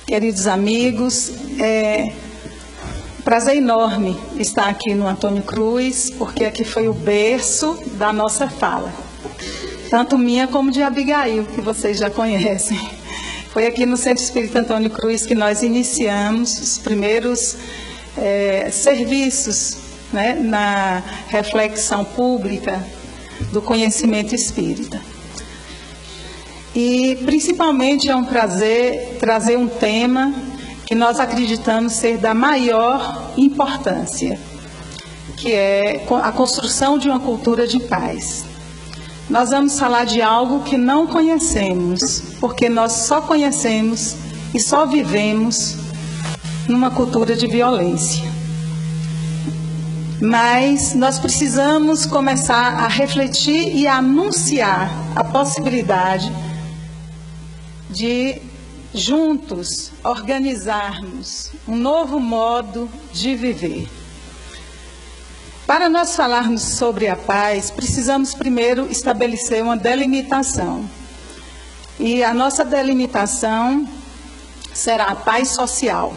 queridos amigos, prazer enorme estar aqui no Antônio Cruz, porque aqui foi o berço da nossa fala, tanto minha como de Abigail, que vocês já conhecem. Foi aqui no Centro Espírita Antônio Cruz que nós iniciamos os primeiros serviços, né, na reflexão pública do conhecimento espírita. E principalmente é um prazer trazer um tema que nós acreditamos ser da maior importância, que é a construção de uma cultura de paz. Nós vamos falar de algo que não conhecemos, porque nós só conhecemos e só vivemos numa cultura de violência. Mas nós precisamos começar a refletir e a anunciar a possibilidade de juntos organizarmos um novo modo de viver. Para nós falarmos sobre a paz, precisamos primeiro estabelecer uma delimitação. E a nossa delimitação será a paz social.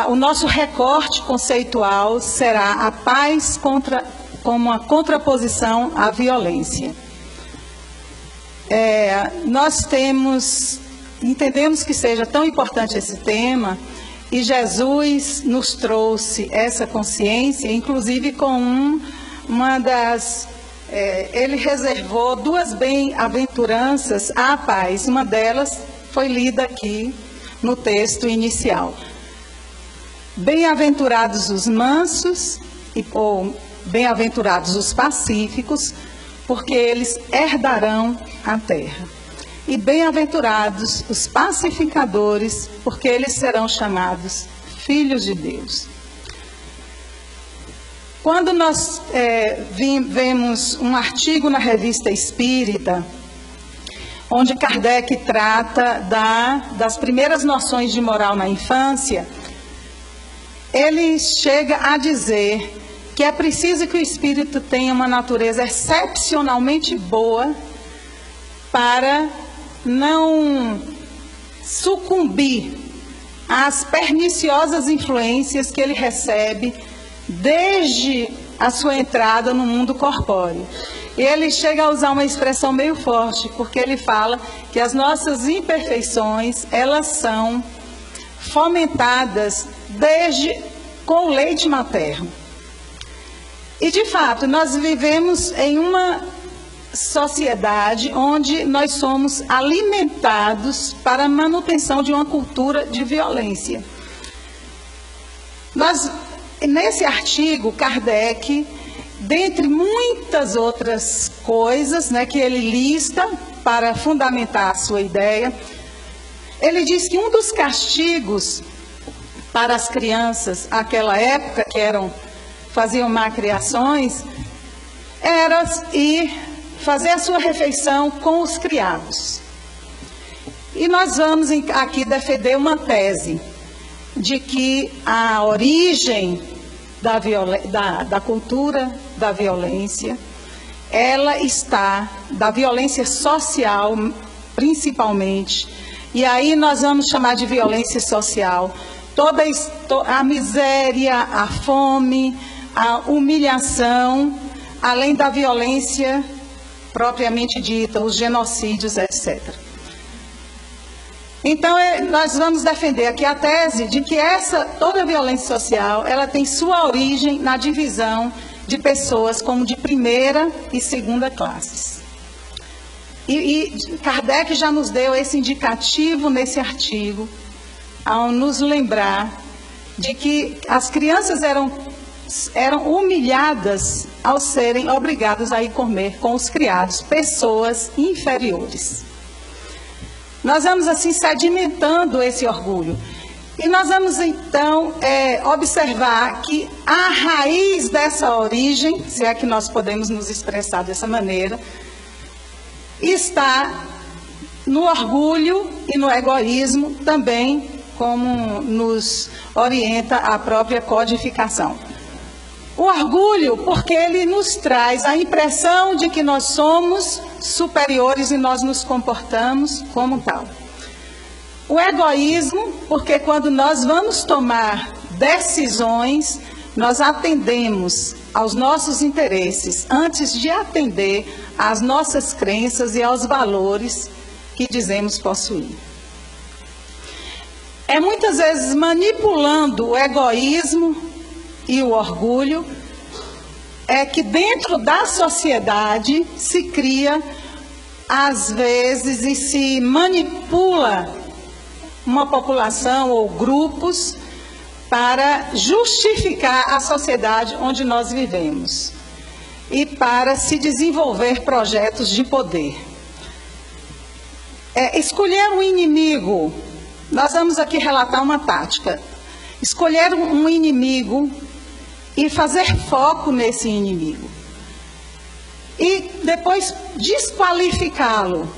O nosso recorte conceitual será a paz como uma contraposição à violência. Nós entendemos que seja tão importante esse tema, e Jesus nos trouxe essa consciência, inclusive com ele reservou 2 bem-aventuranças à paz. Uma delas foi lida aqui no texto inicial. Bem-aventurados os mansos, ou bem-aventurados os pacíficos, porque eles herdarão a terra. E bem-aventurados os pacificadores, porque eles serão chamados filhos de Deus. Quando nós vemos um artigo na Revista Espírita, onde Kardec trata das primeiras noções de moral na infância, ele chega a dizer que é preciso que o espírito tenha uma natureza excepcionalmente boa para não sucumbir às perniciosas influências que ele recebe desde a sua entrada no mundo corpóreo. E ele chega a usar uma expressão meio forte, porque ele fala que as nossas imperfeições, elas são fomentadas com o leite materno. E, de fato, nós vivemos em uma sociedade onde nós somos alimentados para a manutenção de uma cultura de violência. Nesse artigo, Kardec, dentre muitas outras coisas, né, que ele lista para fundamentar a sua ideia, ele diz que um dos castigos para as crianças naquela época, que faziam malcriações, era fazer a sua refeição com os criados. E nós vamos aqui defender uma tese de que a origem da cultura da violência, ela está, da violência social principalmente, e aí nós vamos chamar de violência social toda a miséria, a fome, a humilhação, além da violência propriamente dita, os genocídios, etc. Então, nós vamos defender aqui a tese de que toda a violência social, ela tem sua origem na divisão de pessoas como de primeira e segunda classes. E Kardec já nos deu esse indicativo nesse artigo, ao nos lembrar de que as crianças eram humilhadas ao serem obrigadas a ir comer com os criados, pessoas inferiores. Nós vamos assim sedimentando esse orgulho. E nós vamos então observar que a raiz dessa origem, se é que nós podemos nos expressar dessa maneira, está no orgulho e no egoísmo também, como nos orienta a própria codificação. O orgulho, porque ele nos traz a impressão de que nós somos superiores e nós nos comportamos como tal. O egoísmo, porque quando nós vamos tomar decisões, nós atendemos aos nossos interesses antes de atender às nossas crenças e aos valores que dizemos possuir. É muitas vezes manipulando o egoísmo e o orgulho, é que dentro da sociedade se cria, às vezes, e se manipula uma população ou grupos para justificar a sociedade onde nós vivemos e para se desenvolver projetos de poder. Escolher um inimigo, nós vamos aqui relatar uma tática. Escolher um inimigo e fazer foco nesse inimigo. E depois desqualificá-lo,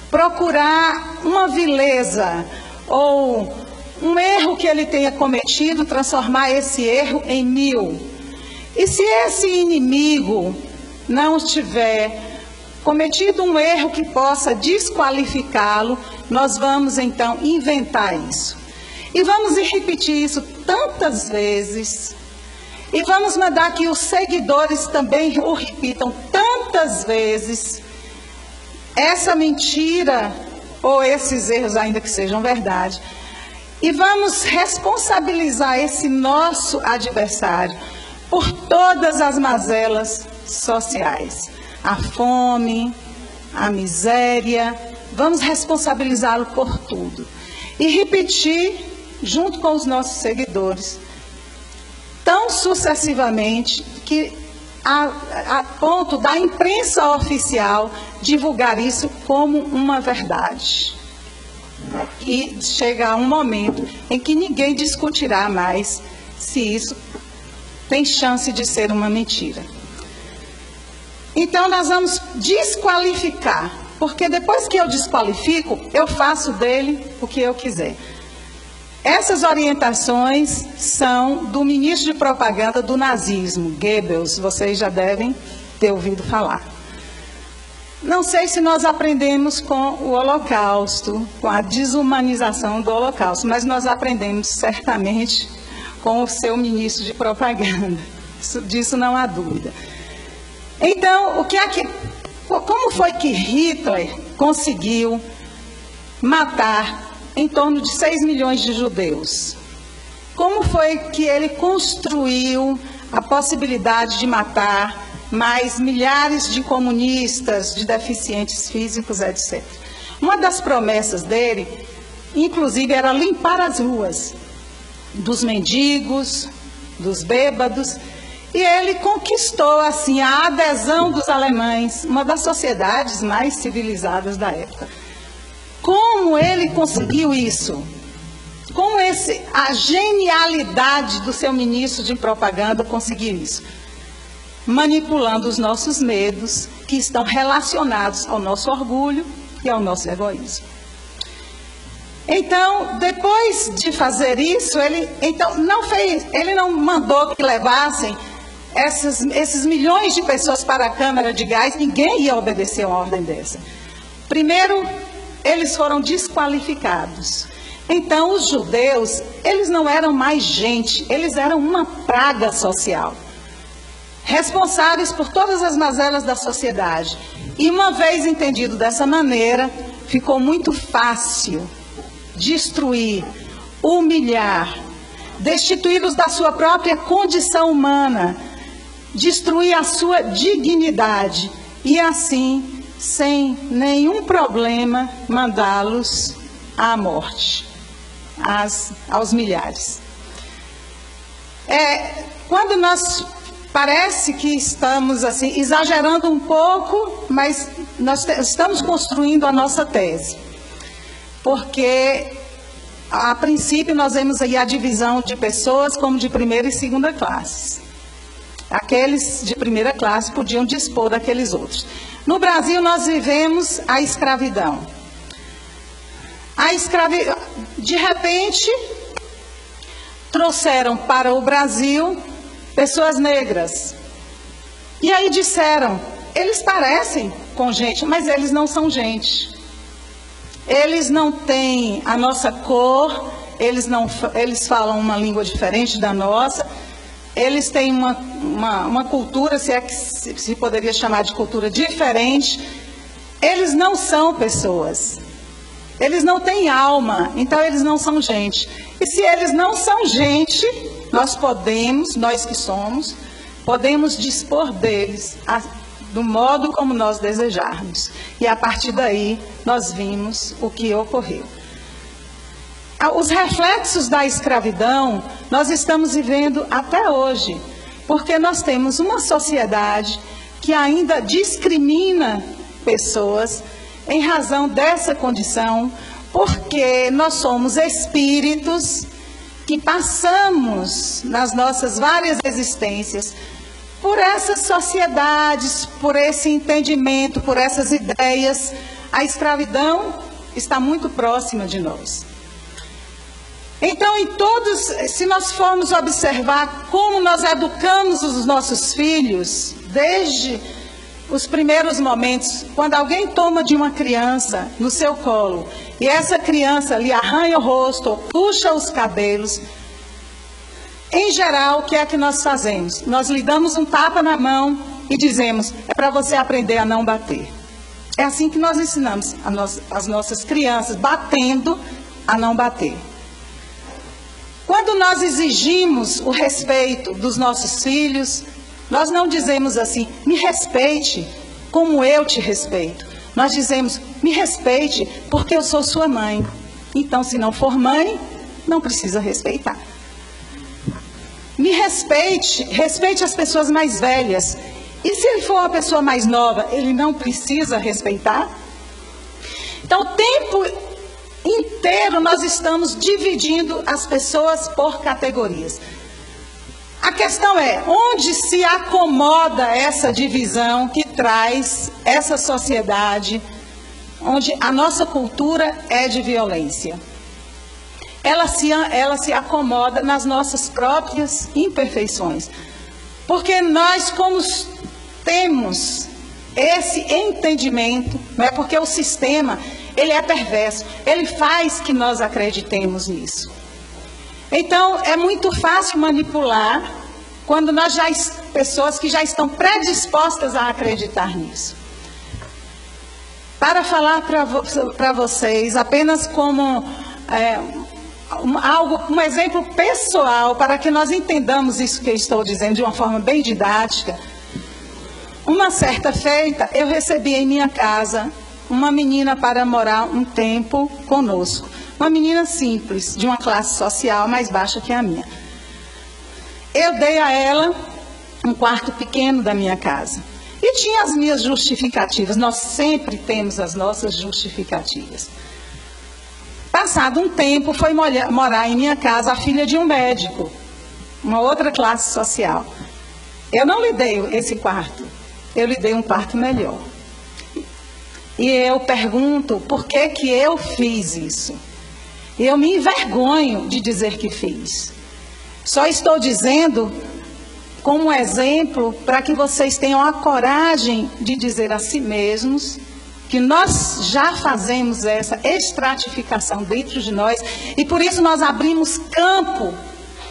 procurar uma vileza ou um erro que ele tenha cometido, transformar esse erro em 1000. E se esse inimigo não tiver cometido um erro que possa desqualificá-lo, nós vamos então inventar isso. E vamos repetir isso tantas vezes. E vamos mandar que os seguidores também o repitam tantas vezes. Essa mentira, ou esses erros ainda que sejam verdade. E vamos responsabilizar esse nosso adversário por todas as mazelas sociais. A fome, a miséria, vamos responsabilizá-lo por tudo. E repetir, junto com os nossos seguidores, tão sucessivamente, que a ponto da imprensa oficial divulgar isso como uma verdade. E chega um momento em que ninguém discutirá mais se isso tem chance de ser uma mentira. Então nós vamos desqualificar, porque depois que eu desqualifico, eu faço dele o que eu quiser. Essas orientações são do ministro de propaganda do nazismo, Goebbels, vocês já devem ter ouvido falar. Não sei se nós aprendemos com o Holocausto, com a desumanização do Holocausto, mas nós aprendemos certamente com o seu ministro de propaganda. Disso não há dúvida. Então, como foi que Hitler conseguiu matar em torno de 6 milhões de judeus? Como foi que ele construiu a possibilidade de matar mais milhares de comunistas, de deficientes físicos, etc. Uma das promessas dele, inclusive, era limpar as ruas dos mendigos, dos bêbados, e ele conquistou, assim, a adesão dos alemães, uma das sociedades mais civilizadas da época. Como ele conseguiu isso? Como a genialidade do seu ministro de propaganda conseguiu isso? Manipulando os nossos medos, que estão relacionados ao nosso orgulho e ao nosso egoísmo. Então, depois de fazer isso, ele não mandou que levassem esses milhões de pessoas para a câmara de gás, ninguém ia obedecer a uma ordem dessa. Primeiro, eles foram desqualificados. Então, os judeus, eles não eram mais gente, eles eram uma praga social, responsáveis por todas as mazelas da sociedade. E uma vez entendido dessa maneira, ficou muito fácil destruir, humilhar, destituí-los da sua própria condição humana, destruir a sua dignidade e assim, sem nenhum problema, mandá-los à morte, aos milhares. Quando nós parece que estamos assim exagerando um pouco, mas nós estamos construindo a nossa tese. Porque, a princípio, nós vemos aí a divisão de pessoas como de primeira e segunda classes. Aqueles de primeira classe podiam dispor daqueles outros. No Brasil, nós vivemos a escravidão. De repente, trouxeram para o Brasil pessoas negras. E aí disseram, eles parecem com gente, mas eles não são gente. eles não têm a nossa cor, eles falam uma língua diferente da nossa, eles têm uma cultura, se é que se poderia chamar de cultura diferente. Eles não são pessoas, eles não têm alma, então eles não são gente. E se eles não são gente, nós que somos, podemos dispor deles do modo como nós desejarmos. E a partir daí, nós vimos o que ocorreu. Os reflexos da escravidão, nós estamos vivendo até hoje, porque nós temos uma sociedade que ainda discrimina pessoas em razão dessa condição, porque nós somos espíritos que passamos nas nossas várias existências por essas sociedades, por esse entendimento, por essas ideias. A escravidão está muito próxima de nós. Então, se nós formos observar como nós educamos os nossos filhos, desde os primeiros momentos, quando alguém toma de uma criança no seu colo, e essa criança lhe arranha o rosto, ou puxa os cabelos, em geral, o que é que nós fazemos? Nós lhe damos um tapa na mão e dizemos, é para você aprender a não bater. É assim que nós ensinamos as nossas crianças, batendo a não bater. Quando nós exigimos o respeito dos nossos filhos, nós não dizemos assim, me respeite como eu te respeito. Nós dizemos, me respeite porque eu sou sua mãe. Então, se não for mãe, não precisa respeitar. Me respeite, respeite as pessoas mais velhas. E se ele for uma pessoa mais nova, ele não precisa respeitar? Então, o tempo inteiro nós estamos dividindo as pessoas por categorias. A questão é, onde se acomoda essa divisão que traz essa sociedade, onde a nossa cultura é de violência? Ela se acomoda nas nossas próprias imperfeições. Porque nós, como temos esse entendimento, não é? Porque o sistema, ele é perverso, ele faz que nós acreditemos nisso. Então, é muito fácil manipular quando pessoas que já estão predispostas a acreditar nisso. Para falar para vocês, apenas como um exemplo pessoal, para que nós entendamos isso que eu estou dizendo de uma forma bem didática. Uma certa feita, eu recebi em minha casa uma menina para morar um tempo conosco. Uma menina simples, de uma classe social mais baixa que a minha. Eu dei a ela um quarto pequeno da minha casa. E tinha as minhas justificativas. Nós sempre temos as nossas justificativas. Passado um tempo, foi morar em minha casa a filha de um médico, uma outra classe social. Eu não lhe dei esse quarto, eu lhe dei um quarto melhor. E eu pergunto, por que que eu fiz isso? Eu me envergonho de dizer que fiz. Só estou dizendo como exemplo para que vocês tenham a coragem de dizer a si mesmos que nós já fazemos essa estratificação dentro de nós e por isso nós abrimos campo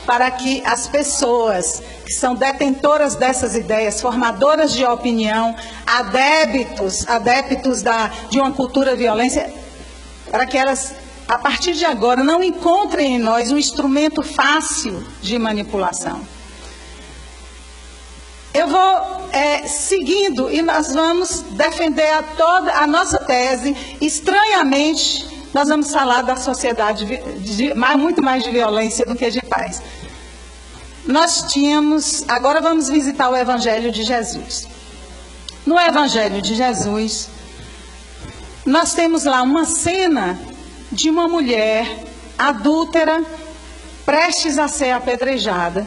para que as pessoas que são detentoras dessas ideias, formadoras de opinião, adeptos de uma cultura violência, para que elas, a partir de agora, não encontrem em nós um instrumento fácil de manipulação. Eu vou seguindo e nós vamos defender toda a nossa tese. Estranhamente, nós vamos falar da sociedade muito mais de violência do que de paz. Agora vamos visitar o Evangelho de Jesus. No Evangelho de Jesus, nós temos lá uma cena de uma mulher adúltera, prestes a ser apedrejada,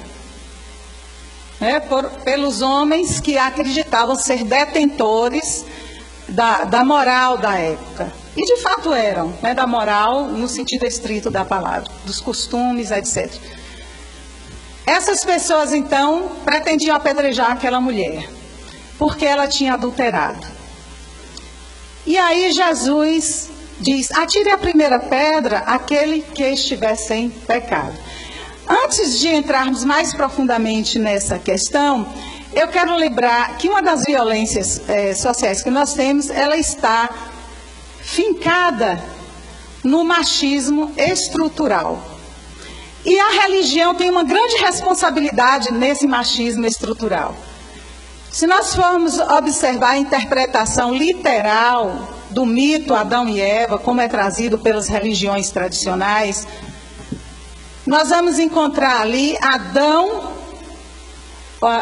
pelos homens que acreditavam ser detentores da moral da época. E de fato eram, da moral no sentido estrito da palavra, dos costumes, etc. Essas pessoas, então, pretendiam apedrejar aquela mulher, porque ela tinha adulterado. E aí Jesus diz: atire a primeira pedra aquele que estiver sem pecado. Antes de entrarmos mais profundamente nessa questão, eu quero lembrar que uma das violências sociais que nós temos, ela está fincada no machismo estrutural. E a religião tem uma grande responsabilidade nesse machismo estrutural. Se nós formos observar a interpretação literal do mito Adão e Eva, como é trazido pelas religiões tradicionais, nós vamos encontrar ali Adão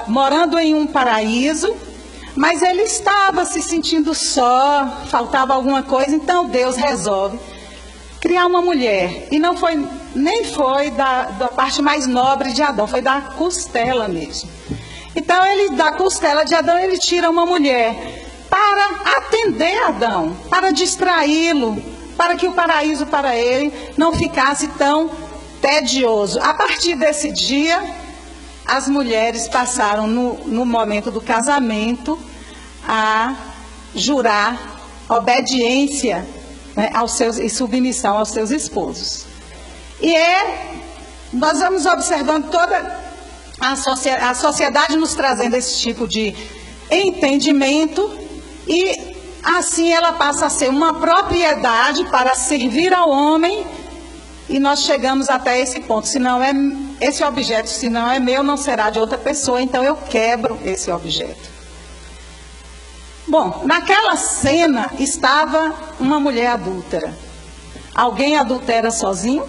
morando em um paraíso, mas ele estava se sentindo só, faltava alguma coisa, então Deus resolve criar uma mulher. E não foi, nem foi da parte mais nobre de Adão, foi da costela mesmo. Então, da costela de Adão, ele tira uma mulher para atender Adão, para distraí-lo, para que o paraíso para ele não ficasse tão tedioso. A partir desse dia, as mulheres passaram, no momento do casamento, a jurar obediência, né, e submissão aos seus esposos. E nós vamos observando toda a sociedade nos trazendo esse tipo de entendimento, e assim ela passa a ser uma propriedade para servir ao homem, e nós chegamos até esse ponto. Se não é esse objeto, se não é meu, não será de outra pessoa, então eu quebro esse objeto. Bom, naquela cena estava uma mulher adúltera. Alguém adultera sozinho?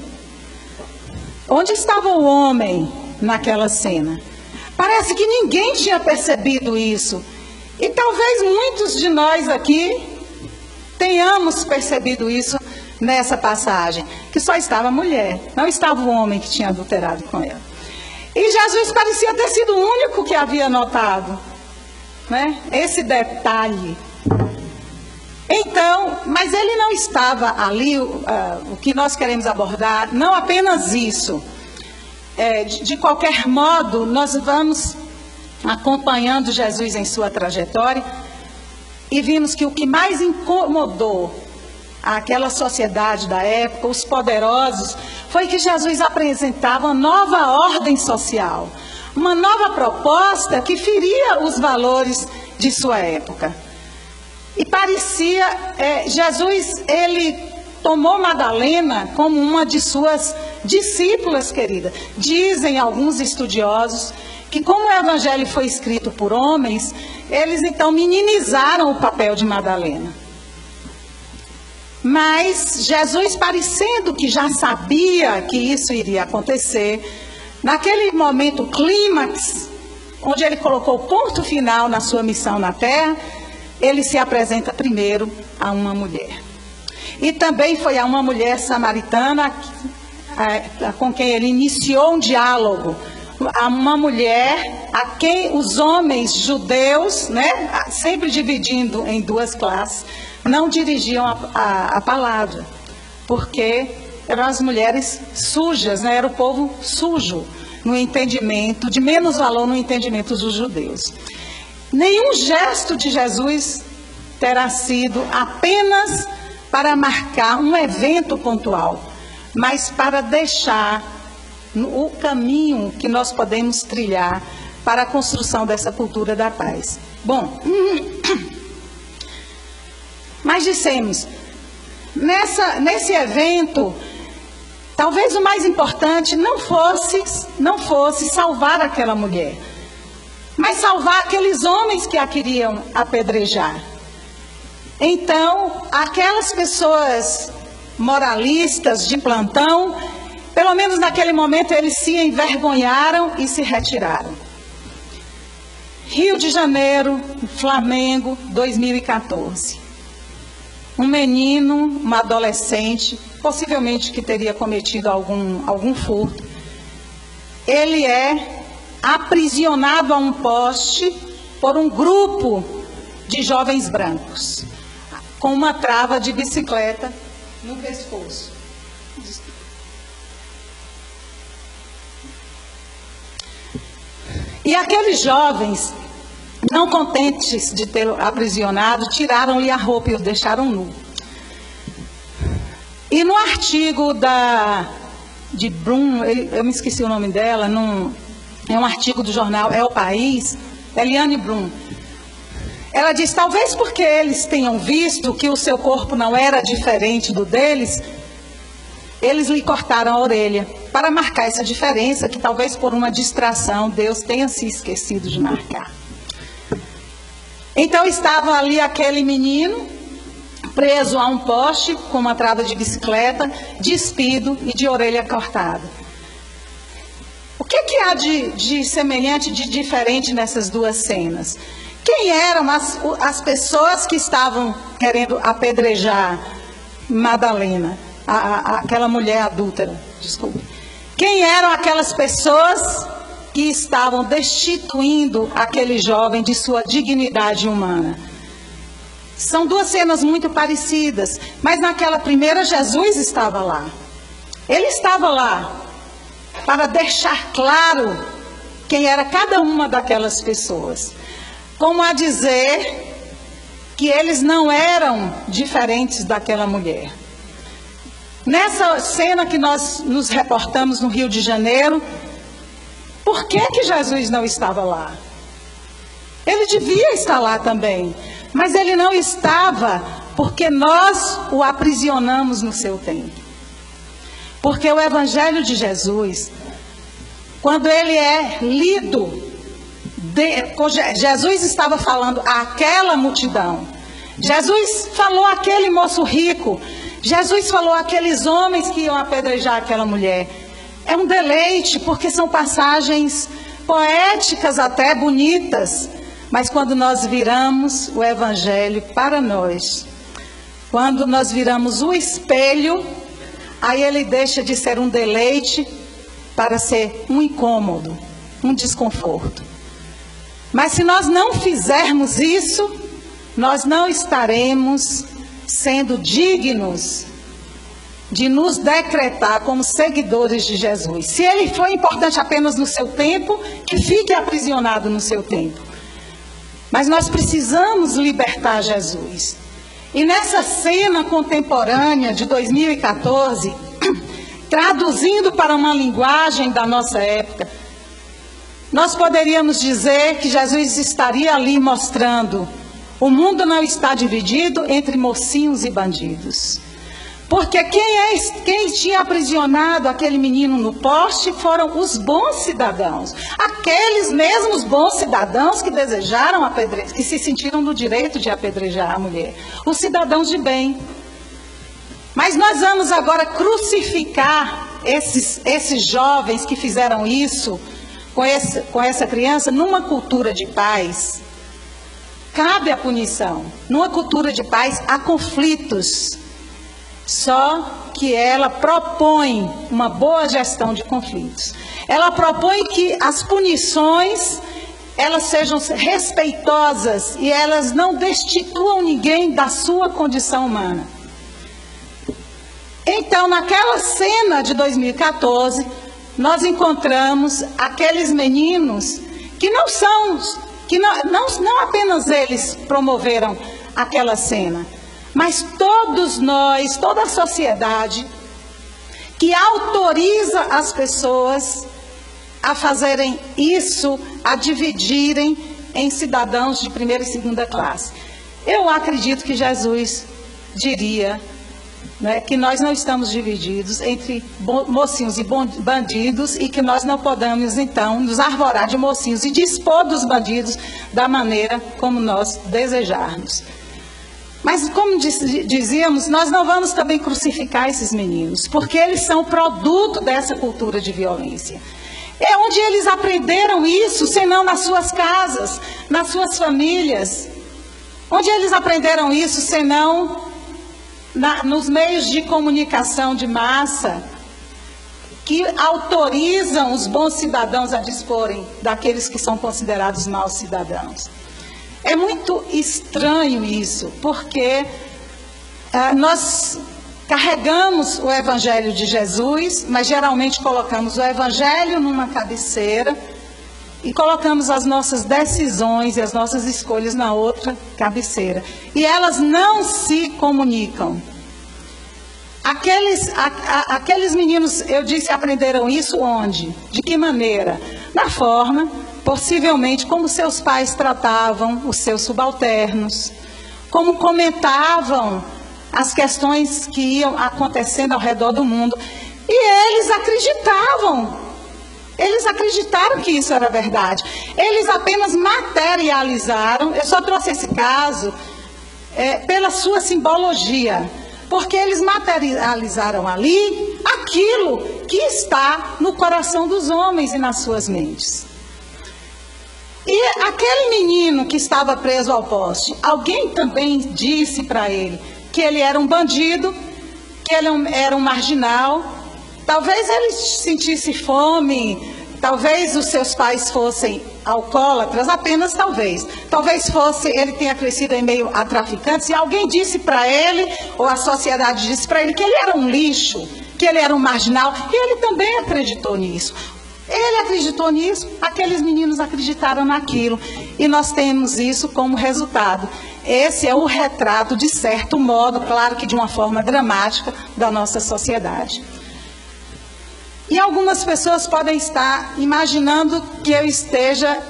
Onde estava o homem naquela cena? Parece que ninguém tinha percebido isso. E talvez muitos de nós aqui tenhamos percebido isso nessa passagem, que só estava a mulher, não estava o homem que tinha adulterado com ela. E Jesus parecia ter sido o único que havia notado, né, esse detalhe. Então, mas ele não estava ali, o que nós queremos abordar, não apenas isso. De qualquer modo, nós vamos acompanhando Jesus em sua trajetória e vimos que o que mais incomodou aquela sociedade da época, os poderosos, foi que Jesus apresentava uma nova ordem social, uma nova proposta que feria os valores de sua época. E parecia, Jesus, ele tomou Madalena como uma de suas discípulas, querida. Dizem alguns estudiosos que, como o evangelho foi escrito por homens, eles então minimizaram o papel de Madalena. Mas Jesus, parecendo que já sabia que isso iria acontecer, naquele momento clímax, onde ele colocou o ponto final na sua missão na terra, ele se apresenta primeiro a uma mulher. E também foi a uma mulher samaritana com quem ele iniciou um diálogo. A uma mulher a quem os homens judeus, né, sempre dividindo em duas classes, não dirigiam a palavra, porque eram as mulheres sujas, né, era o povo sujo no entendimento, de menos valor no entendimento dos judeus. Nenhum gesto de Jesus terá sido apenas para marcar um evento pontual, mas para deixar o caminho que nós podemos trilhar para a construção dessa cultura da paz. Bom, mas dissemos, nesse evento, talvez o mais importante não fosse salvar aquela mulher, mas salvar aqueles homens que a queriam apedrejar. Então, aquelas pessoas moralistas de plantão, pelo menos naquele momento, eles se envergonharam e se retiraram. Rio de Janeiro, Flamengo, 2014. Um menino, uma adolescente, possivelmente que teria cometido algum furto, ele é aprisionado a um poste por um grupo de jovens brancos, com uma trava de bicicleta no pescoço. E aqueles jovens, não contentes de tê-lo aprisionado, tiraram-lhe a roupa e o deixaram nu. E no artigo de Brum, eu me esqueci o nome dela, é um artigo do jornal É o País, Eliane Brum. Ela diz, talvez porque eles tenham visto que o seu corpo não era diferente do deles, eles lhe cortaram a orelha, para marcar essa diferença, que talvez por uma distração Deus tenha se esquecido de marcar. Então estava ali aquele menino, preso a um poste, com uma trava de bicicleta, despido e de orelha cortada. O que há de semelhante, de diferente nessas duas cenas? Quem eram as pessoas que estavam querendo apedrejar Madalena, aquela mulher adúltera, desculpe. Quem eram aquelas pessoas que estavam destituindo aquele jovem de sua dignidade humana? São duas cenas muito parecidas, mas naquela primeira Jesus estava lá. Ele estava lá para deixar claro quem era cada uma daquelas pessoas. Como a dizer que eles não eram diferentes daquela mulher. Nessa cena que nós nos reportamos no Rio de Janeiro, por que Jesus não estava lá? Ele devia estar lá também, mas ele não estava porque nós o aprisionamos no seu tempo. Porque o Evangelho de Jesus, quando ele é lido, Jesus estava falando àquela multidão. Jesus falou àquele moço rico. Jesus falou àqueles homens que iam apedrejar aquela mulher. É um deleite, porque são passagens poéticas até bonitas. Mas quando nós viramos o Evangelho para nós, quando nós viramos o espelho, aí ele deixa de ser um deleite para ser um incômodo, um desconforto. Mas se nós não fizermos isso, nós não estaremos sendo dignos de nos decretar como seguidores de Jesus. Se ele foi importante apenas no seu tempo, que fique aprisionado no seu tempo. Mas nós precisamos libertar Jesus. E nessa cena contemporânea de 2014, traduzindo para uma linguagem da nossa época, nós poderíamos dizer que Jesus estaria ali mostrando: o mundo não está dividido entre mocinhos e bandidos. Porque quem tinha aprisionado aquele menino no poste foram os bons cidadãos. Aqueles mesmos bons cidadãos que desejaram apedrejar, que se sentiram no direito de apedrejar a mulher. Os cidadãos de bem. Mas nós vamos agora crucificar esses jovens que fizeram isso com essa criança numa cultura de paz. Cabe a punição. Numa cultura de paz há conflitos. Só que ela propõe uma boa gestão de conflitos. Ela propõe que as punições, elas sejam respeitosas e elas não destituam ninguém da sua condição humana. Então, naquela cena de 2014, nós encontramos aqueles meninos que não apenas eles promoveram aquela cena, mas todos nós, toda a sociedade, que autoriza as pessoas a fazerem isso, a dividirem em cidadãos de primeira e segunda classe. Eu acredito que Jesus diria, né, que nós não estamos divididos entre mocinhos e bandidos e que nós não podemos, então, nos arvorar de mocinhos e dispor dos bandidos da maneira como nós desejarmos. Mas, como dizíamos, nós não vamos também crucificar esses meninos, porque eles são produto dessa cultura de violência. É onde eles aprenderam isso, senão nas suas casas, nas suas famílias. Onde eles aprenderam isso, senão nos meios de comunicação de massa, que autorizam os bons cidadãos a disporem daqueles que são considerados maus cidadãos. É muito estranho isso, porque nós carregamos o Evangelho de Jesus, mas geralmente colocamos o Evangelho numa cabeceira e colocamos as nossas decisões e as nossas escolhas na outra cabeceira. E elas não se comunicam. Aqueles meninos, eu disse, aprenderam isso onde? De que maneira? Na forma, possivelmente, como seus pais tratavam os seus subalternos, como comentavam as questões que iam acontecendo ao redor do mundo. E eles acreditaram que isso era verdade. Eles apenas materializaram, eu só trouxe esse caso pela sua simbologia, porque eles materializaram ali aquilo que está no coração dos homens e nas suas mentes. E aquele menino que estava preso ao poste, alguém também disse para ele que ele era um bandido, que ele era um marginal. Talvez ele sentisse fome, talvez os seus pais fossem alcoólatras, apenas talvez. Talvez ele tenha crescido em meio a traficantes, e alguém disse para ele, ou a sociedade disse para ele, que ele era um lixo, que ele era um marginal, e ele também acreditou nisso. Ele acreditou nisso, aqueles meninos acreditaram naquilo, e nós temos isso como resultado. Esse é o retrato, de certo modo, claro que de uma forma dramática, da nossa sociedade. E algumas pessoas podem estar imaginando que eu esteja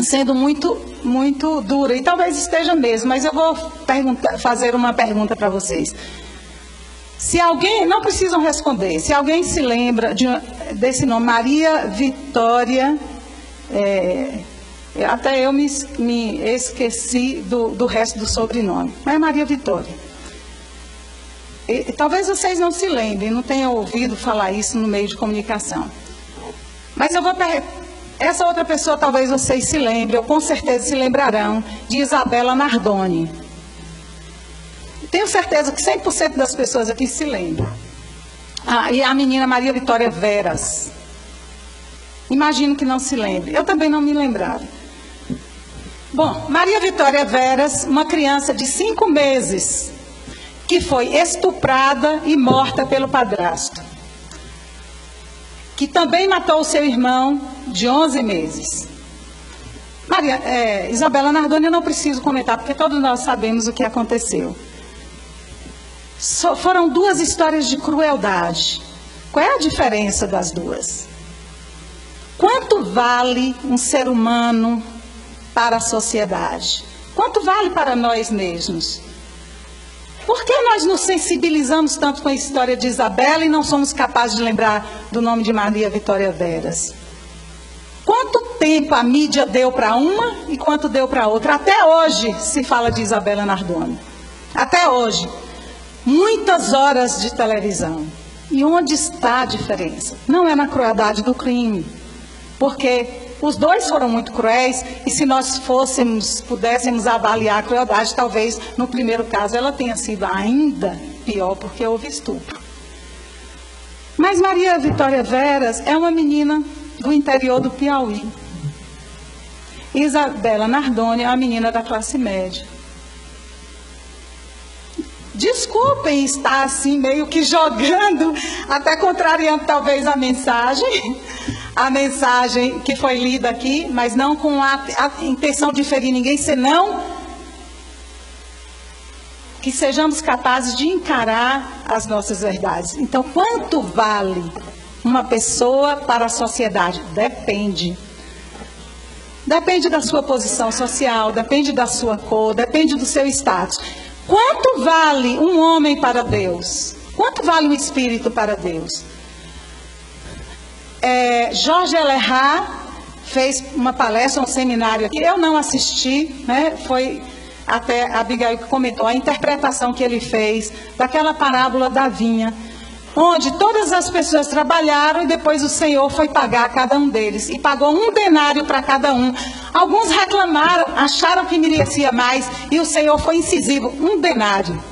sendo muito dura, e talvez esteja mesmo, mas eu vou fazer uma pergunta para vocês. Se alguém, não precisam responder, se alguém se lembra desse nome, Maria Vitória, até eu me esqueci do resto do sobrenome, mas é Maria Vitória. Talvez vocês não se lembrem, não tenham ouvido falar isso no meio de comunicação. Mas eu vou essa outra pessoa talvez vocês se lembrem, ou com certeza se lembrarão, de Isabela Nardoni. Tenho certeza que 100% das pessoas aqui se lembram. E a menina Maria Vitória Veras. Imagino que não se lembre. Eu também não me lembrava. Bom, Maria Vitória Veras, uma criança de 5 meses, que foi estuprada e morta pelo padrasto, que também matou o seu irmão de 11 meses. Isabela Nardoni, eu não preciso comentar, porque todos nós sabemos o que aconteceu. Foram 2 histórias de crueldade. Qual é a diferença das duas? Quanto vale um ser humano para a sociedade? Quanto vale para nós mesmos? Por que nós nos sensibilizamos tanto com a história de Isabela e não somos capazes de lembrar do nome de Maria Vitória Veras? Quanto tempo a mídia deu para uma e quanto deu para outra? Até hoje se fala de Isabela Nardoni. Até hoje. Muitas horas de televisão. E onde está a diferença? Não é na crueldade do crime. Porque os dois foram muito cruéis, e se nós pudéssemos avaliar a crueldade, talvez no primeiro caso ela tenha sido ainda pior, porque houve estupro. Mas Maria Vitória Veras é uma menina do interior do Piauí. Isabela Nardoni é uma menina da classe média. Desculpem estar assim meio que jogando, até contrariando talvez a mensagem que foi lida aqui, mas não com a intenção de ferir ninguém, senão que sejamos capazes de encarar as nossas verdades. Então, quanto vale uma pessoa para a sociedade? Depende. Depende da sua posição social, depende da sua cor, depende do seu status. Quanto vale um homem para Deus? Quanto vale um espírito para Deus? Jorge Elerhard fez uma palestra, um seminário aqui. Eu não assisti, né? Foi até a Abigail que comentou a interpretação que ele fez daquela parábola da vinha, onde todas as pessoas trabalharam e depois o Senhor foi pagar a cada um deles. E pagou 1 denário para cada um. Alguns reclamaram, acharam que merecia mais, e o Senhor foi incisivo, 1 denário.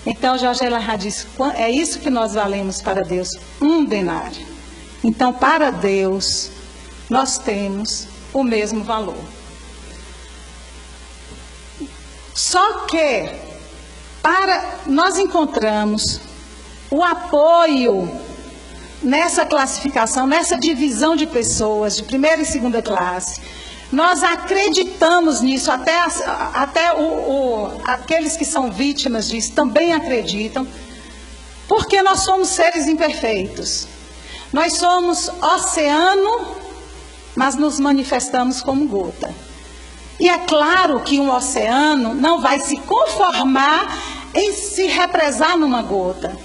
Então, Jorge Elerhard disse, é isso que nós valemos para Deus, 1 denário. Então, para Deus, nós temos o mesmo valor. Só que, nós encontramos o apoio nessa classificação, nessa divisão de pessoas, de primeira e segunda classe. Nós acreditamos nisso, até aqueles que são vítimas disso também acreditam, Porque nós somos seres imperfeitos. Nós somos oceano, mas nos manifestamos como gota. E é claro que um oceano não vai se conformar em se represar numa gota.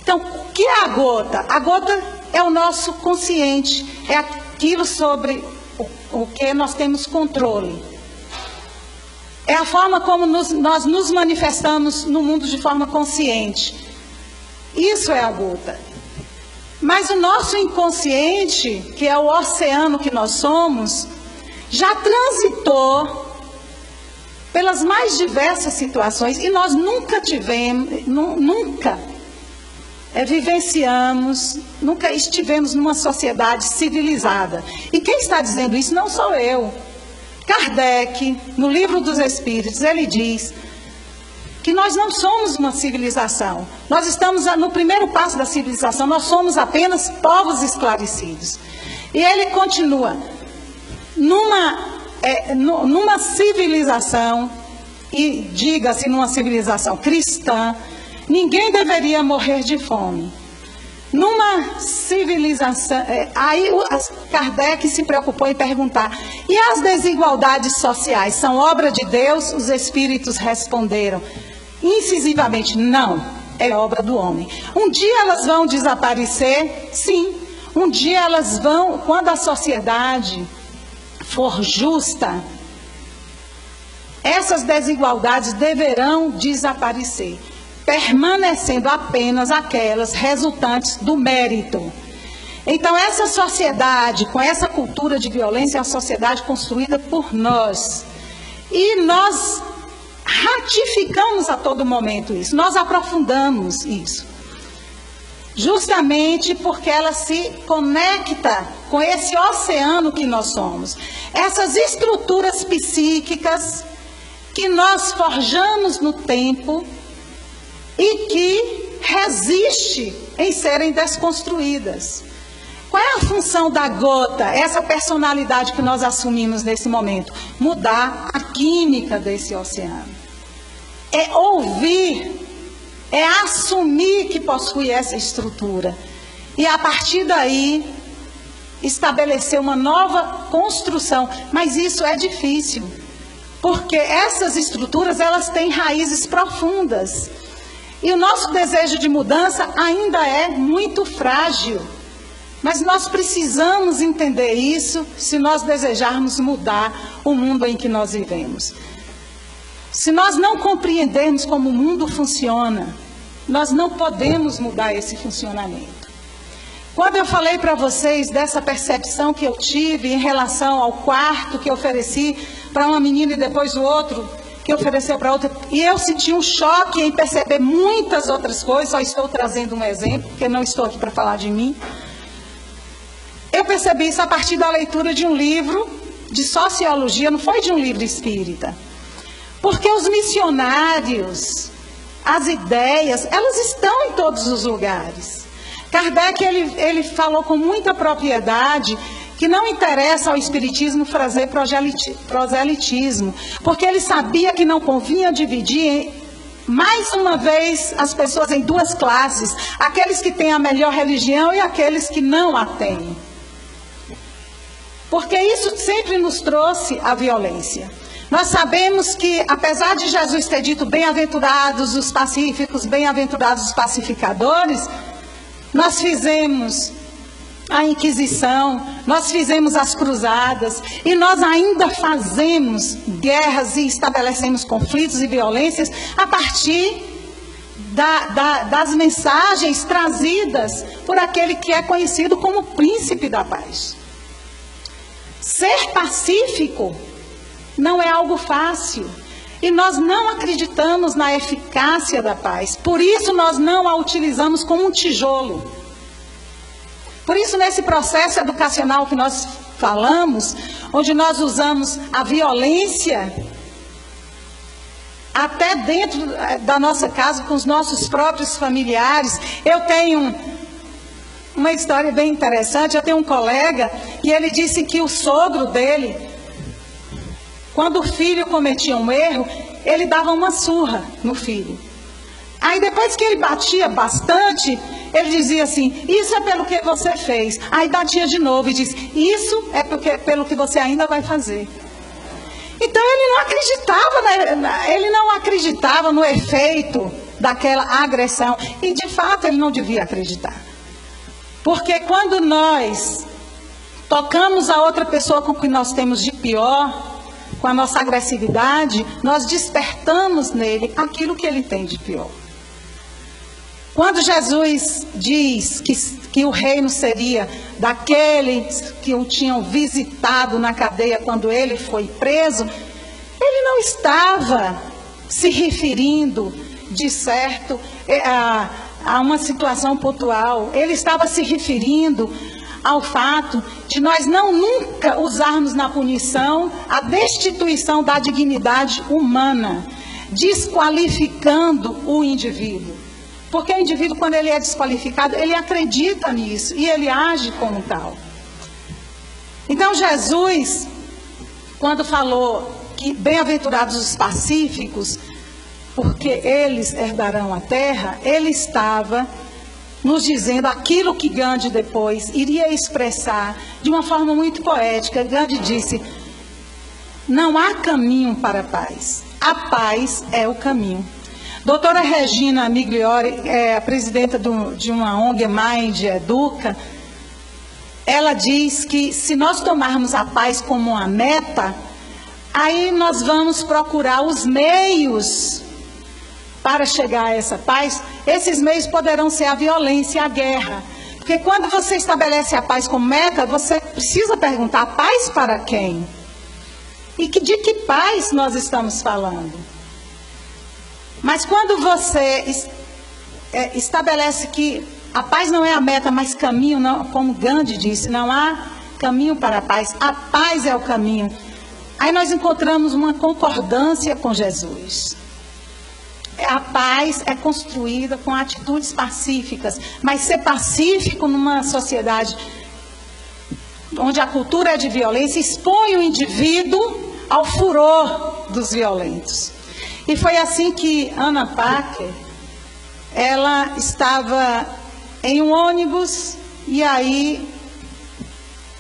Então, o que é a gota? A gota é o nosso consciente, é aquilo sobre o que nós temos controle. É a forma como nós nos manifestamos no mundo de forma consciente. Isso é a gota. Mas o nosso inconsciente, que é o oceano que nós somos, já transitou pelas mais diversas situações e nós nunca vivenciamos, nunca estivemos numa sociedade civilizada. E quem está dizendo isso não sou eu. Kardec, no Livro dos Espíritos, ele diz que nós não somos uma civilização. Nós estamos no primeiro passo da civilização, nós somos apenas povos esclarecidos. E ele continua, numa civilização, e diga-se numa civilização cristã, ninguém deveria morrer de fome. Numa civilização, aí Kardec se preocupou em perguntar, e as desigualdades sociais são obra de Deus? Os espíritos responderam incisivamente, não, é obra do homem. Um dia elas vão desaparecer? Sim. Um dia elas vão, quando a sociedade for justa, essas desigualdades deverão desaparecer, permanecendo apenas aquelas resultantes do mérito. Então, essa sociedade, com essa cultura de violência, é uma sociedade construída por nós. E nós ratificamos a todo momento isso, nós aprofundamos isso. Justamente porque ela se conecta com esse oceano que nós somos. Essas estruturas psíquicas que nós forjamos no tempo e que resiste em serem desconstruídas. Qual é a função da gota, essa personalidade que nós assumimos nesse momento? Mudar a química desse oceano. É ouvir, é assumir que possui essa estrutura. E a partir daí, estabelecer uma nova construção. Mas isso é difícil, porque essas estruturas, elas têm raízes profundas. E o nosso desejo de mudança ainda é muito frágil. Mas nós precisamos entender isso se nós desejarmos mudar o mundo em que nós vivemos. Se nós não compreendermos como o mundo funciona, nós não podemos mudar esse funcionamento. Quando eu falei para vocês dessa percepção que eu tive em relação ao quarto que eu ofereci para uma menina e depois o outro que ofereceu para outra, e eu senti um choque em perceber muitas outras coisas, só estou trazendo um exemplo, porque não estou aqui para falar de mim. Eu percebi isso a partir da leitura de um livro de sociologia, não foi de um livro espírita. Porque os missionários, as ideias, elas estão em todos os lugares. Kardec, ele falou com muita propriedade que não interessa ao espiritismo fazer proselitismo, porque ele sabia que não convinha dividir mais uma vez as pessoas em duas classes, aqueles que têm a melhor religião e aqueles que não a têm. Porque isso sempre nos trouxe a violência. Nós sabemos que, apesar de Jesus ter dito bem-aventurados os pacíficos, bem-aventurados os pacificadores, nós fizemos a Inquisição, nós fizemos as cruzadas e nós ainda fazemos guerras e estabelecemos conflitos e violências a partir das mensagens trazidas por aquele que é conhecido como príncipe da paz. Ser pacífico não é algo fácil. E nós não acreditamos na eficácia da paz. Por isso nós não a utilizamos como um tijolo. Por isso, nesse processo educacional que nós falamos, onde nós usamos a violência até dentro da nossa casa, com os nossos próprios familiares. Eu tenho uma história bem interessante. Eu tenho um colega e ele disse que o sogro dele, quando o filho cometia um erro, ele dava uma surra no filho. Aí depois que ele batia bastante, ele dizia assim, isso é pelo que você fez. Aí batia de novo e disse, isso é pelo que você ainda vai fazer. Então ele não acreditava no efeito daquela agressão. E de fato ele não devia acreditar. Porque quando nós tocamos a outra pessoa com o que nós temos de pior, com a nossa agressividade, nós despertamos nele aquilo que ele tem de pior. Quando Jesus diz que o reino seria daqueles que o tinham visitado na cadeia quando ele foi preso, ele não estava se referindo, de certo, a uma situação pontual. Ele estava se referindo ao fato de nós nunca usarmos na punição a destituição da dignidade humana, desqualificando o indivíduo. Porque o indivíduo, quando ele é desqualificado, ele acredita nisso e ele age como tal. Então Jesus, quando falou que bem-aventurados os pacíficos, porque eles herdarão a terra, ele estava nos dizendo aquilo que Gandhi depois iria expressar de uma forma muito poética. Gandhi disse, não há caminho para a paz é o caminho. Doutora Regina Migliori, a presidenta de uma ONG Mind Educa, ela diz que se nós tomarmos a paz como uma meta, aí nós vamos procurar os meios para chegar a essa paz. Esses meios poderão ser a violência e a guerra. Porque quando você estabelece a paz como meta, você precisa perguntar, a paz para quem? E de que paz nós estamos falando? Mas quando você estabelece que a paz não é a meta, mas caminho, não, como Gandhi disse, não há caminho para a paz é o caminho. Aí nós encontramos uma concordância com Jesus. A paz é construída com atitudes pacíficas, mas ser pacífico numa sociedade onde a cultura é de violência expõe o indivíduo ao furor dos violentos. E foi assim que Anna Paquin, ela estava em um ônibus e aí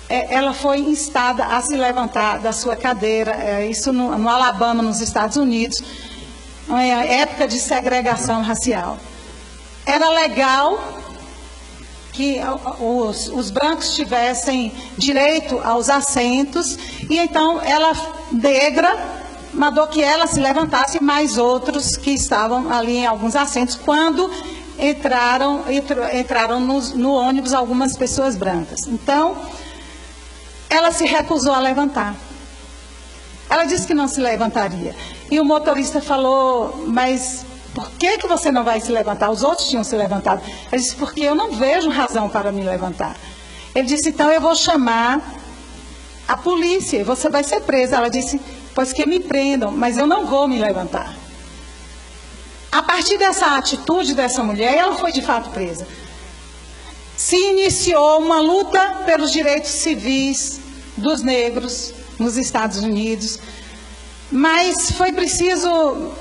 ela foi instada a se levantar da sua cadeira, isso no Alabama, nos Estados Unidos, uma época de segregação racial. Era legal que os brancos tivessem direito aos assentos e então ela, negra, mandou que ela se levantasse, mais outros que estavam ali em alguns assentos, quando entraram no ônibus algumas pessoas brancas. Então, ela se recusou a levantar. Ela disse que não se levantaria. E o motorista falou, mas por que você não vai se levantar? Os outros tinham se levantado. Ela disse, porque eu não vejo razão para me levantar. Ele disse, então eu vou chamar a polícia, e você vai ser presa. Ela disse, pois que me prendam, mas eu não vou me levantar. A partir dessa atitude dessa mulher, ela foi de fato presa. Se iniciou uma luta pelos direitos civis dos negros nos Estados Unidos, mas foi preciso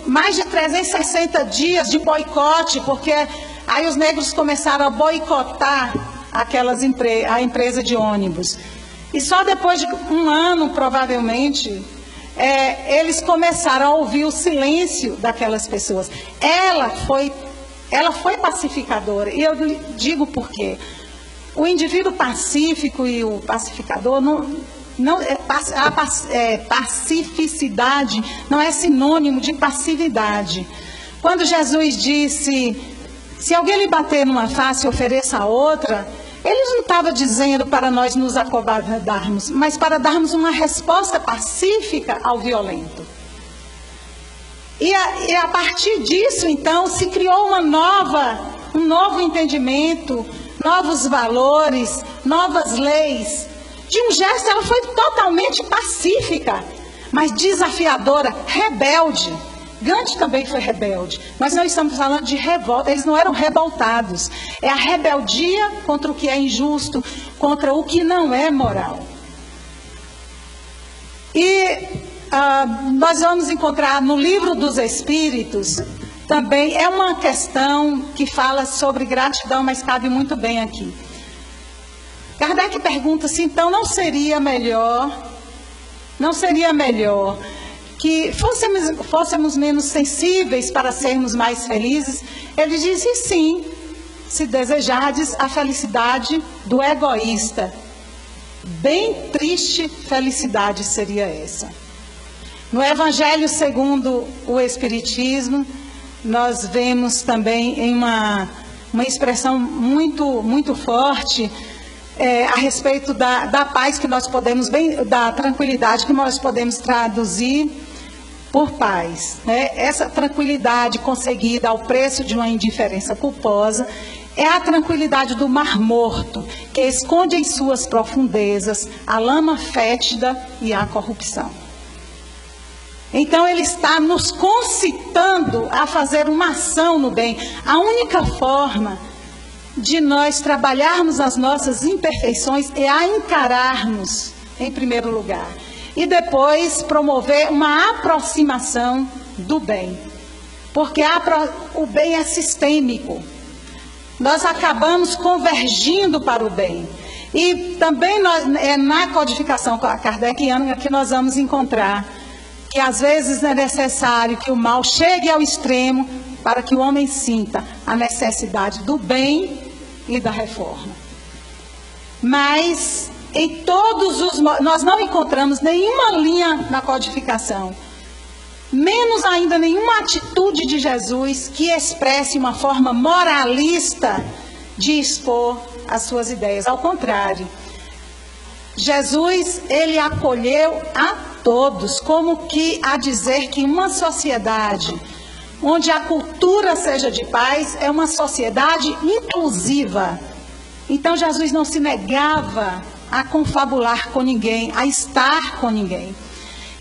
mais de 360 dias de boicote, porque aí os negros começaram a boicotar a empresa de ônibus. E só depois de um ano, provavelmente, eles começaram a ouvir o silêncio daquelas pessoas. Ela foi pacificadora. E eu digo por quê. O indivíduo pacífico e o pacificador, pacificidade não é sinônimo de passividade. Quando Jesus disse, se alguém lhe bater numa face, ofereça a outra, ele não estava dizendo para nós nos acovardarmos, mas para darmos uma resposta pacífica ao violento. E a partir disso, então, se criou um novo entendimento, novos valores, novas leis. De um gesto, ela foi totalmente pacífica, mas desafiadora, rebelde. Gandhi também foi rebelde. Nós não estamos falando de revolta, eles não eram revoltados. É a rebeldia contra o que é injusto, contra o que não é moral. E nós vamos encontrar no Livro dos Espíritos, também é uma questão que fala sobre gratidão, mas cabe muito bem aqui. Kardec pergunta se então não seria melhor que fôssemos menos sensíveis para sermos mais felizes? Ele diz, e sim, se desejardes a felicidade do egoísta. Bem triste felicidade seria essa. No Evangelho segundo o Espiritismo, nós vemos também em uma expressão muito forte a respeito da paz que nós podemos, da tranquilidade que nós podemos traduzir por paz, né? Essa tranquilidade conseguida ao preço de uma indiferença culposa é a tranquilidade do Mar Morto, que esconde em suas profundezas a lama fétida e a corrupção. Então ele está nos concitando a fazer uma ação no bem. A única forma de nós trabalharmos as nossas imperfeições é a encararmos, em primeiro lugar, e depois promover uma aproximação do bem, porque o bem é sistêmico. Nós acabamos convergindo para o bem. E também na codificação kardeciana que nós vamos encontrar que às vezes é necessário que o mal chegue ao extremo para que o homem sinta a necessidade do bem e da reforma. Mas em nós não encontramos nenhuma linha na codificação, menos ainda nenhuma atitude de Jesus que expresse uma forma moralista de expor as suas ideias. Ao contrário, Jesus, ele acolheu a todos, como que a dizer que uma sociedade onde a cultura seja de paz é uma sociedade inclusiva. Então Jesus não se negava a confabular com ninguém, a estar com ninguém.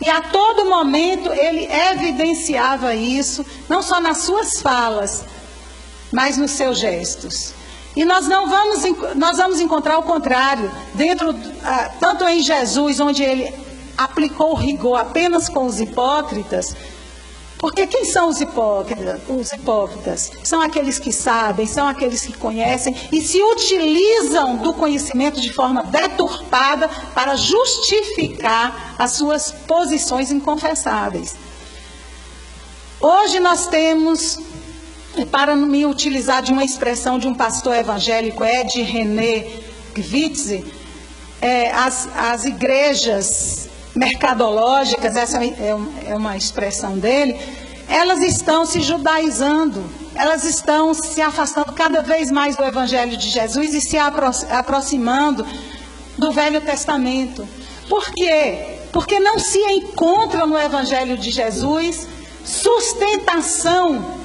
E a todo momento ele evidenciava isso, não só nas suas falas, mas nos seus gestos. E nós vamos encontrar o contrário, tanto em Jesus, onde ele aplicou o rigor apenas com os hipócritas, porque quem são os hipócritas? Os hipócritas são aqueles que sabem, são aqueles que conhecem e se utilizam do conhecimento de forma deturpada para justificar as suas posições inconfessáveis. Hoje nós temos, para me utilizar de uma expressão de um pastor evangélico, Ed René Gvitze, as igrejas mercadológicas, essa é uma expressão dele, elas estão se judaizando, elas estão se afastando cada vez mais do Evangelho de Jesus e se aproximando do Velho Testamento. Por quê? Porque não se encontra no Evangelho de Jesus sustentação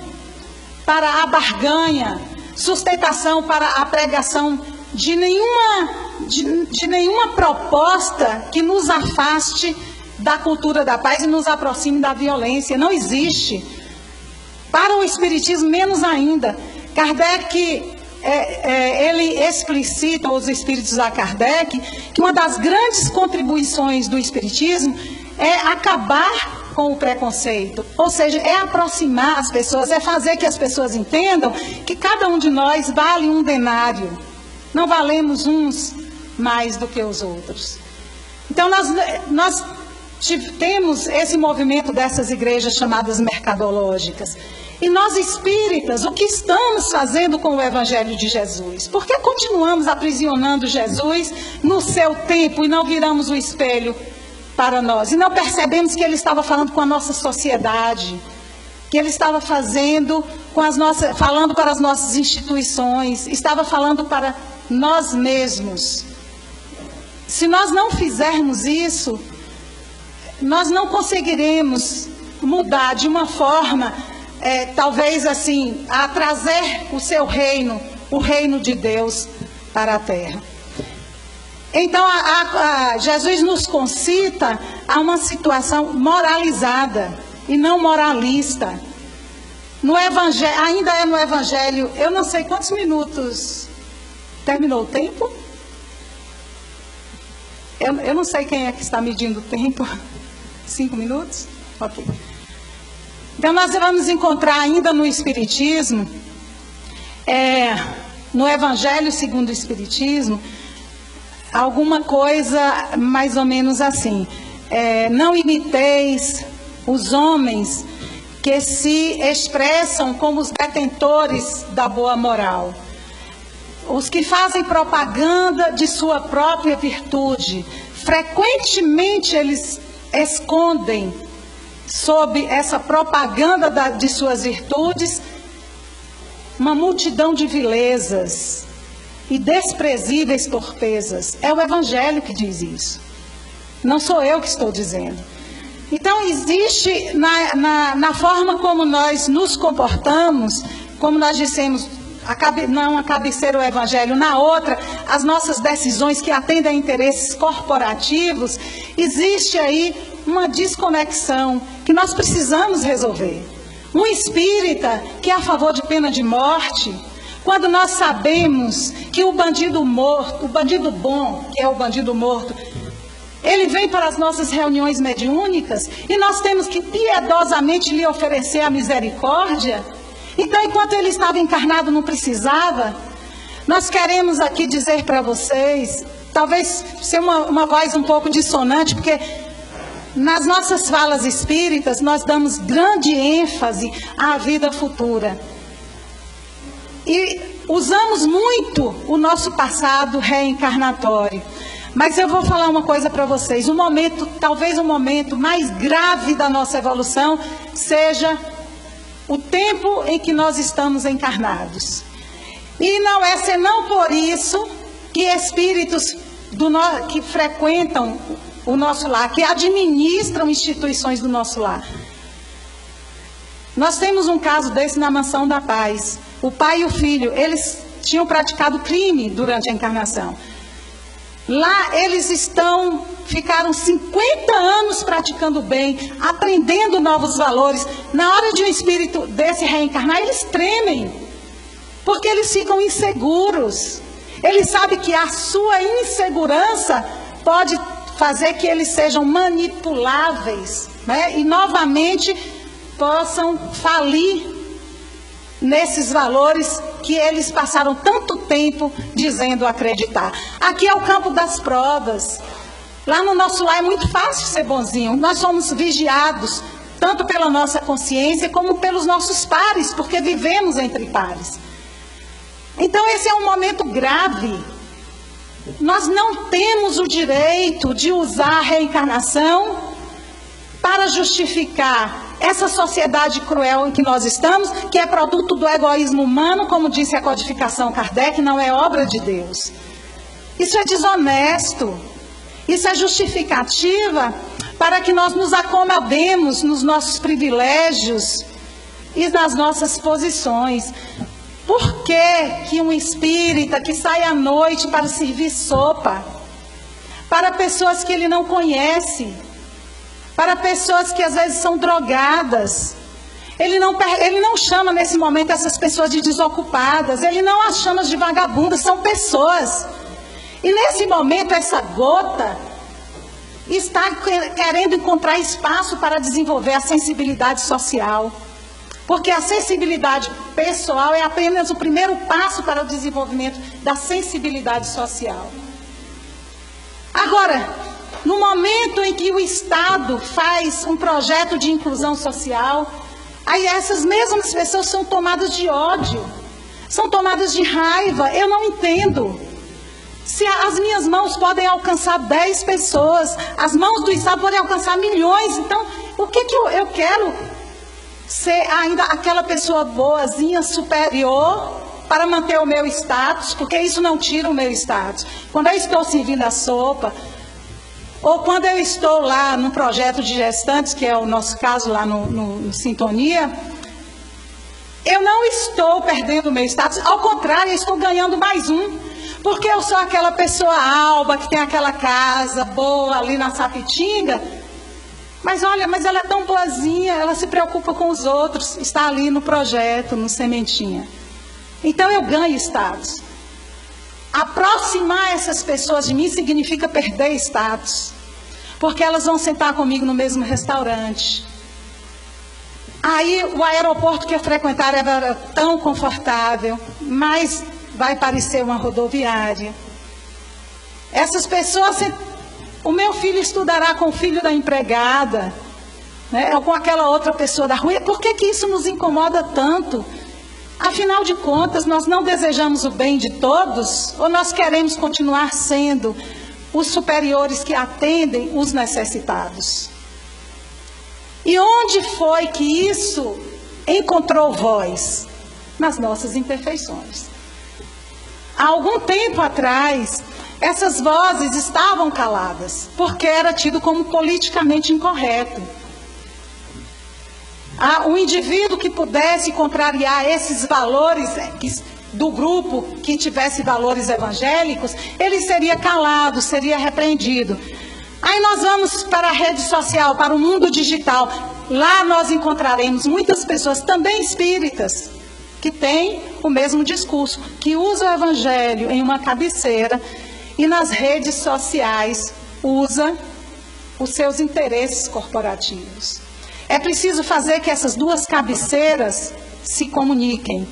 para a barganha, sustentação para a pregação de nenhuma proposta que nos afaste da cultura da paz e nos aproxime da violência. Não existe. Para o Espiritismo, menos ainda. Kardec, ele explicita, os Espíritos a Kardec, que uma das grandes contribuições do Espiritismo é acabar com o preconceito, ou seja, é aproximar as pessoas, é fazer que as pessoas entendam que cada um de nós vale um denário. Não valemos uns mais do que os outros. Então, nós temos esse movimento dessas igrejas chamadas mercadológicas. E nós espíritas, o que estamos fazendo com o Evangelho de Jesus? Por que continuamos aprisionando Jesus no seu tempo e não viramos o espelho para nós? E não percebemos que ele estava falando com a nossa sociedade, que ele estava falando para as nossas instituições, estava falando para nós mesmos. Se nós não fizermos isso, nós não conseguiremos mudar de uma forma, talvez assim, a trazer o seu reino, o reino de Deus para a terra. Então, Jesus nos concita a uma situação moralizada e não moralista. No Evangelho, ainda é no Evangelho, eu não sei quantos minutos terminou o tempo. Eu não sei quem é que está medindo o tempo. 5 minutos? Ok. Então nós vamos encontrar ainda no Espiritismo, no Evangelho segundo o Espiritismo, alguma coisa mais ou menos assim. Não imiteis os homens que se expressam como os detentores da boa moral, os que fazem propaganda de sua própria virtude. Frequentemente eles escondem sob essa propaganda de suas virtudes uma multidão de vilezas e desprezíveis torpezas. É o Evangelho que diz isso. Não sou eu que estou dizendo. Então existe na forma como nós nos comportamos, como nós dissemos, não a cabeceira o Evangelho, na outra, as nossas decisões que atendem a interesses corporativos, existe aí uma desconexão que nós precisamos resolver. Um espírita que é a favor de pena de morte, quando nós sabemos que o bandido morto, o bandido bom, que é o bandido morto, ele vem para as nossas reuniões mediúnicas e nós temos que piedosamente lhe oferecer a misericórdia. Então, enquanto ele estava encarnado, não precisava. Nós queremos aqui dizer para vocês, talvez ser uma voz um pouco dissonante, porque nas nossas falas espíritas nós damos grande ênfase à vida futura. E usamos muito o nosso passado reencarnatório. Mas eu vou falar uma coisa para vocês. Talvez o momento mais grave da nossa evolução seja o tempo em que nós estamos encarnados. E não é senão por isso que espíritos que frequentam o nosso lar, que administram instituições do nosso lar. Nós temos um caso desse na Mansão da Paz. O pai e o filho, eles tinham praticado crime durante a encarnação. Lá eles ficaram 50 anos praticando bem, aprendendo novos valores. Na hora de um espírito desse reencarnar, eles tremem, porque eles ficam inseguros. Eles sabem que a sua insegurança pode fazer que eles sejam manipuláveis, né? E novamente possam falir nesses valores que eles passaram tanto tempo dizendo acreditar. Aqui é o campo das provas. Lá no nosso lar é muito fácil ser bonzinho. Nós somos vigiados, tanto pela nossa consciência, como pelos nossos pares, porque vivemos entre pares. Então esse é um momento grave. Nós não temos o direito de usar a reencarnação para justificar essa sociedade cruel em que nós estamos, que é produto do egoísmo humano, como disse a codificação Kardec, não é obra de Deus. Isso é desonesto. Isso é justificativa para que nós nos acomodemos nos nossos privilégios e nas nossas posições. Por que um espírita que sai à noite para servir sopa para pessoas que ele não conhece, para pessoas que às vezes são drogadas, ele não chama nesse momento essas pessoas de desocupadas, ele não as chama de vagabundas, são pessoas. E nesse momento essa gota está querendo encontrar espaço para desenvolver a sensibilidade social. Porque a sensibilidade pessoal é apenas o primeiro passo para o desenvolvimento da sensibilidade social. Agora, no momento em que o Estado faz um projeto de inclusão social, aí essas mesmas pessoas são tomadas de ódio, são tomadas de raiva. Eu não entendo. Se as minhas mãos podem alcançar 10 pessoas, as mãos do Estado podem alcançar milhões, então o que eu quero? Ser ainda aquela pessoa boazinha, superior, para manter o meu status, porque isso não tira o meu status. Quando eu estou servindo a sopa, ou quando eu estou lá no projeto de gestantes, que é o nosso caso lá no Sintonia, eu não estou perdendo o meu status, ao contrário, eu estou ganhando mais um. Porque eu sou aquela pessoa alba, que tem aquela casa boa ali na Sapitinga. Mas olha, mas ela é tão boazinha, ela se preocupa com os outros, está ali no projeto, no Sementinha. Então eu ganho status. Aproximar essas pessoas de mim significa perder status. Porque elas vão sentar comigo no mesmo restaurante. Aí o aeroporto que eu frequentava era tão confortável, mas vai parecer uma rodoviária. Essas pessoas, o meu filho estudará com o filho da empregada, né, ou com aquela outra pessoa da rua. Por que isso nos incomoda tanto? Afinal de contas, nós não desejamos o bem de todos, ou nós queremos continuar sendo os superiores que atendem os necessitados? E onde foi que isso encontrou voz? Nas nossas imperfeições. Há algum tempo atrás, essas vozes estavam caladas, porque era tido como politicamente incorreto. O indivíduo que pudesse contrariar esses valores do grupo, que tivesse valores evangélicos, ele seria calado, seria repreendido. Aí nós vamos para a rede social, para o mundo digital. Lá nós encontraremos muitas pessoas, também espíritas, que têm o mesmo discurso, que usam o evangelho em uma cabeceira e nas redes sociais usa os seus interesses corporativos. É preciso fazer que essas duas cabeceiras se comuniquem.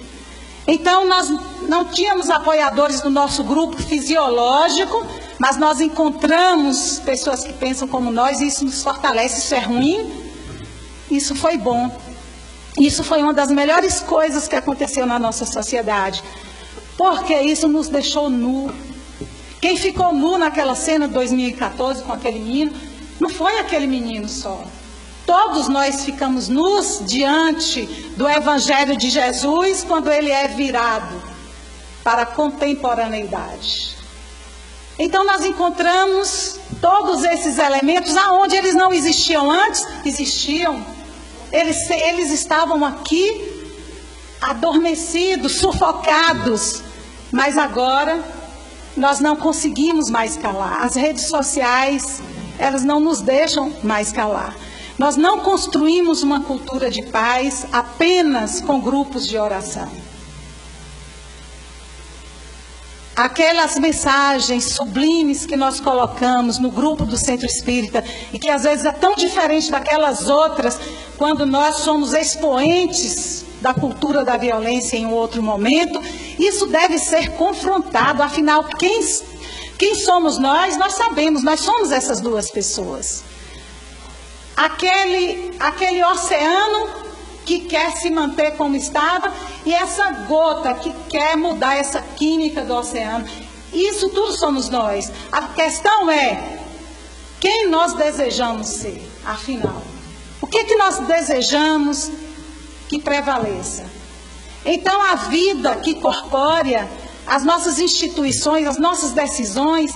Então, nós não tínhamos apoiadores no nosso grupo fisiológico, mas nós encontramos pessoas que pensam como nós, e isso nos fortalece. Isso é ruim? Isso foi bom. Isso foi uma das melhores coisas que aconteceu na nossa sociedade, porque isso nos deixou nu. Quem ficou nu naquela cena de 2014 com aquele menino, não foi aquele menino só. Todos nós ficamos nus diante do Evangelho de Jesus quando ele é virado para a contemporaneidade. Então nós encontramos todos esses elementos aonde eles não existiam antes, existiam. Eles estavam aqui adormecidos, sufocados, mas agora nós não conseguimos mais calar. As redes sociais, elas não nos deixam mais calar. Nós não construímos uma cultura de paz apenas com grupos de oração. Aquelas mensagens sublimes que nós colocamos no grupo do Centro Espírita, e que às vezes é tão diferente daquelas outras, quando nós somos expoentes da cultura da violência em um outro momento, isso deve ser confrontado. Afinal, quem somos nós? Nós sabemos, nós somos essas duas pessoas. Aquele oceano que quer se manter como estava, e essa gota que quer mudar essa química do oceano. Isso tudo somos nós. A questão é, quem nós desejamos ser, afinal? O que nós desejamos que prevaleça? Então, a vida que corpórea, as nossas instituições, as nossas decisões,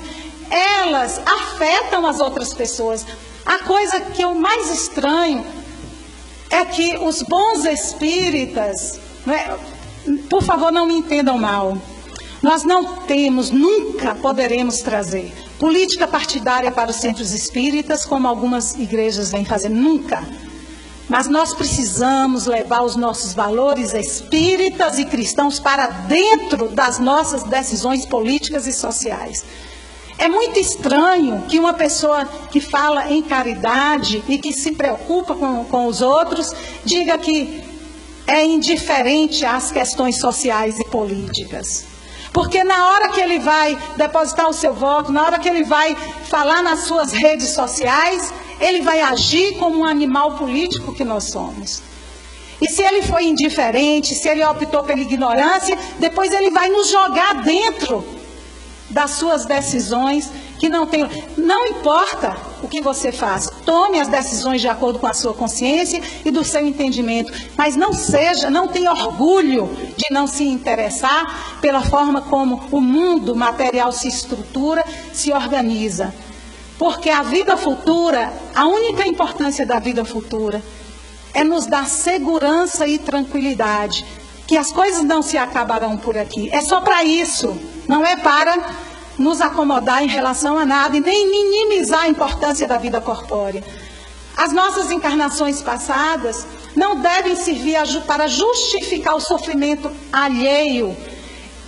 elas afetam as outras pessoas. A coisa que eu mais estranho é que os bons espíritas, por favor, não me entendam mal, nós não temos, nunca poderemos trazer política partidária para os centros espíritas, como algumas igrejas vêm fazer, nunca. Mas nós precisamos levar os nossos valores espíritas e cristãos para dentro das nossas decisões políticas e sociais. É muito estranho que uma pessoa que fala em caridade e que se preocupa com os outros, diga que é indiferente às questões sociais e políticas. Porque na hora que ele vai depositar o seu voto, na hora que ele vai falar nas suas redes sociais, ele vai agir como um animal político que nós somos. E se ele foi indiferente, se ele optou pela ignorância, depois ele vai nos jogar dentro das suas decisões, que não importa o que você faça, tome as decisões de acordo com a sua consciência e do seu entendimento, mas não tenha orgulho de não se interessar pela forma como o mundo material se estrutura, se organiza. Porque a vida futura, a única importância da vida futura é nos dar segurança e tranquilidade, que as coisas não se acabarão por aqui. É só para isso, não é para nos acomodar em relação a nada e nem minimizar a importância da vida corpórea. As nossas encarnações passadas não devem servir para justificar o sofrimento alheio.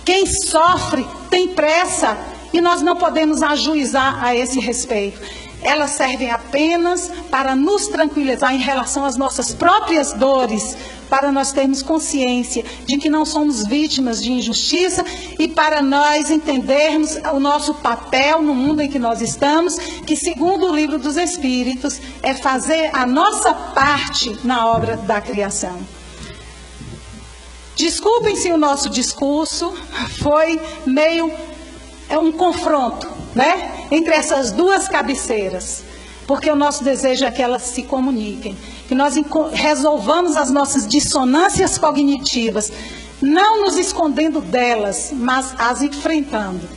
Quem sofre tem pressa e nós não podemos ajuizar a esse respeito. elas servem apenas para nos tranquilizar em relação às nossas próprias dores, para nós termos consciência de que não somos vítimas de injustiça e para nós entendermos o nosso papel no mundo em que nós estamos, que segundo o Livro dos Espíritos, é fazer a nossa parte na obra da criação. Desculpem se o nosso discurso foi meio um confronto, né, entre essas duas cabeceiras, porque o nosso desejo é que elas se comuniquem, que nós resolvamos as nossas dissonâncias cognitivas, não nos escondendo delas, mas as enfrentando.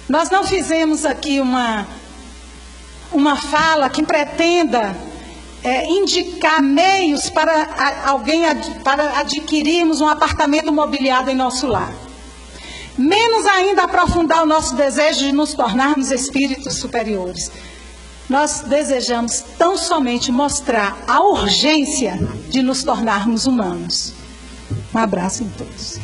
Nós não fizemos aqui uma fala que pretenda indicar meios para para adquirirmos um apartamento mobiliado em nosso lar. Menos ainda aprofundar o nosso desejo de nos tornarmos espíritos superiores. Nós desejamos tão somente mostrar a urgência de nos tornarmos humanos. Um abraço em todos.